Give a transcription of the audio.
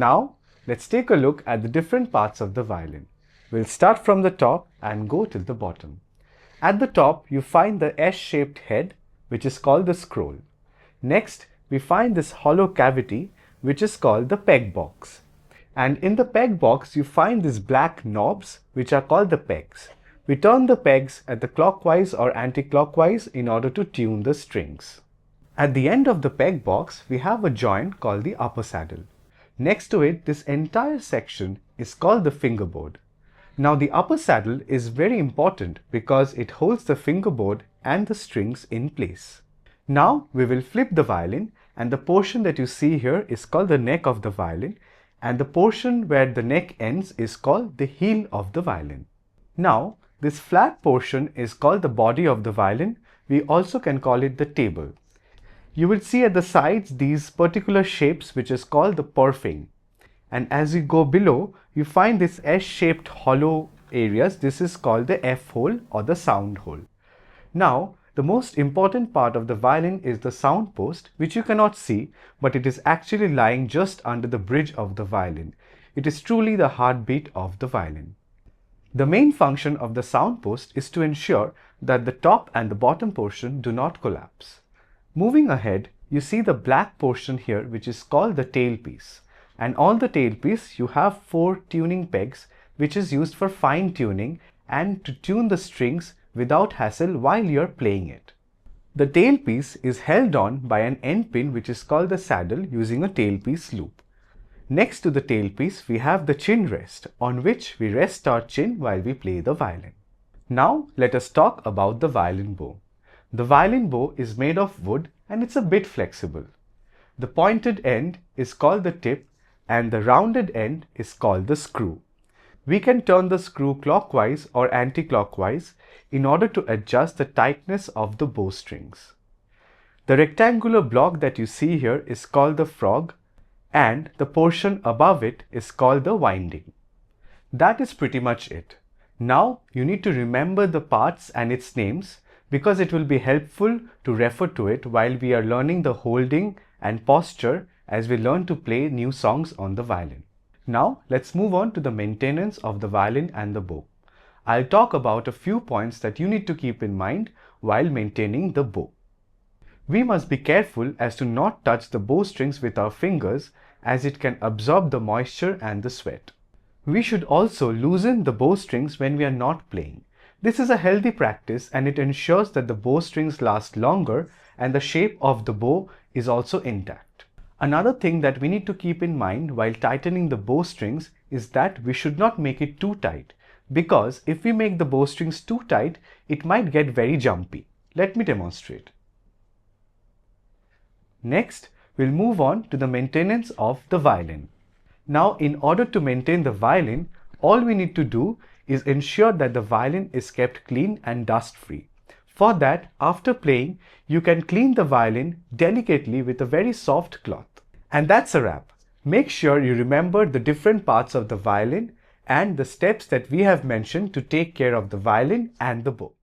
Now, let's take a look at the different parts of the violin. We'll start from the top and go till the bottom. At the top, you find the S-shaped head, which is called the scroll. Next, we find this hollow cavity, which is called the peg box. And in the peg box, you find these black knobs, which are called the pegs. We turn the pegs at the clockwise or anti-clockwise in order to tune the strings. At the end of the peg box, we have a joint called the upper saddle. Next to it, this entire section is called the fingerboard. Now the upper saddle is very important because it holds the fingerboard and the strings in place. Now we will flip the violin, and the portion that you see here is called the neck of the violin, and the portion where the neck ends is called the heel of the violin. Now this flat portion is called the body of the violin. We also can call it the table. You will see at the sides these particular shapes which is called the purfing. And as you go below, you find this S-shaped hollow areas. This is called the F-hole or the sound hole. Now, the most important part of the violin is the sound post, which you cannot see, but it is actually lying just under the bridge of the violin. It is truly the heartbeat of the violin. The main function of the sound post is to ensure that the top and the bottom portion do not collapse. Moving ahead, you see the black portion here, which is called the tailpiece. And on the tailpiece, you have 4 tuning pegs, which is used for fine tuning and to tune the strings without hassle while you're playing it. The tailpiece is held on by an end pin, which is called the saddle, using a tailpiece loop. Next to the tailpiece, we have the chin rest, on which we rest our chin while we play the violin. Now let us talk about the violin bow. The violin bow is made of wood and it's a bit flexible. The pointed end is called the tip and the rounded end is called the screw. We can turn the screw clockwise or anti-clockwise in order to adjust the tightness of the bow strings. The rectangular block that you see here is called the frog, and the portion above it is called the winding. That is pretty much it. Now you need to remember the parts and its names because it will be helpful to refer to it while we are learning the holding and posture as we learn to play new songs on the violin. Now let's move on to the maintenance of the violin and the bow. I'll talk about a few points that you need to keep in mind while maintaining the bow. We must be careful as to not touch the bow strings with our fingers, as it can absorb the moisture and the sweat. We should also loosen the bow strings when we are not playing. This is a healthy practice and it ensures that the bow strings last longer and the shape of the bow is also intact. Another thing that we need to keep in mind while tightening the bow strings is that we should not make it too tight, because if we make the bow strings too tight, it might get very jumpy. Let me demonstrate. Next, we'll move on to the maintenance of the violin. Now, in order to maintain the violin, all we need to do is ensure that the violin is kept clean and dust-free. For that, after playing, you can clean the violin delicately with a very soft cloth. And that's a wrap. Make sure you remember the different parts of the violin and the steps that we have mentioned to take care of the violin and the bow.